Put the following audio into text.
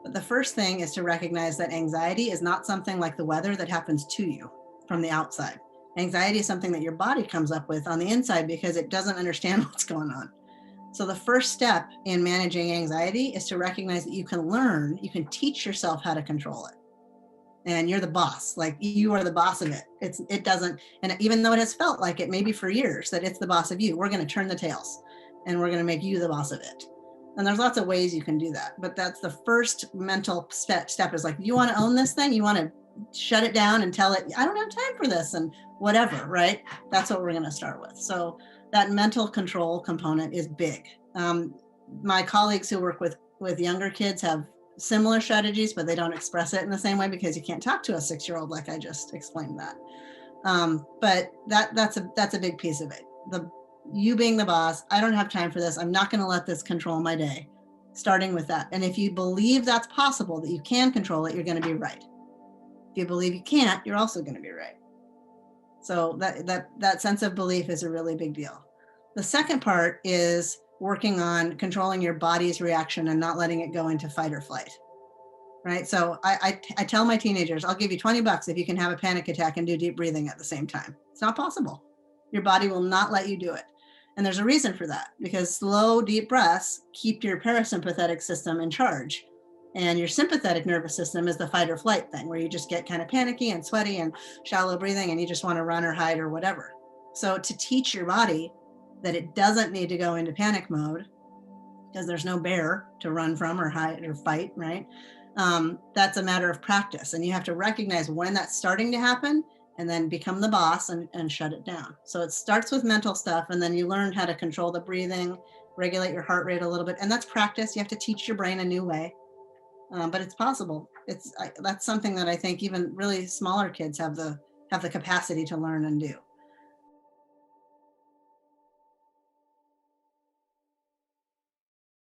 But the first thing is to recognize that anxiety is not something like the weather that happens to you from the outside. Anxiety is something that your body comes up with on the inside because it doesn't understand what's going on. So the first step in managing anxiety is to recognize that you can learn, you can teach yourself how to control it. And you're the boss, like you are the boss of it. It doesn't, and even though it has felt like it maybe for years that it's the boss of you, we're going to turn the tails and we're going to make you the boss of it. And there's lots of ways you can do that, but that's the first mental step is like, you want to own this thing, you want to shut it down and tell it, I don't have time for this and whatever, right? That's what we're going to start with. So that mental control component is big. My colleagues who work with younger kids have similar strategies, but they don't express it in the same way because you can't talk to a 6-year-old like I just explained that. But that's a big piece of it. You being the boss, I don't have time for this. I'm not going to let this control my day. Starting with that. And if you believe that's possible, that you can control it, you're going to be right. If you believe you can't, you're also going to be right. So that sense of belief is a really big deal. The second part is working on controlling your body's reaction and not letting it go into fight or flight. Right. So I tell my teenagers, I'll give you $20 if you can have a panic attack and do deep breathing at the same time. It's not possible. Your body will not let you do it. And there's a reason for that, because slow, deep breaths keep your parasympathetic system in charge. And your sympathetic nervous system is the fight or flight thing, where you just get kind of panicky and sweaty and shallow breathing and you just want to run or hide or whatever. So to teach your body that it doesn't need to go into panic mode, because there's no bear to run from or hide or fight, right? That's a matter of practice. And you have to recognize when that's starting to happen and then become the boss and shut it down. So it starts with mental stuff, and then you learn how to control the breathing, regulate your heart rate a little bit. And that's practice. You have to teach your brain a new way. But it's possible. That's something that I think even really smaller kids have the capacity to learn and do.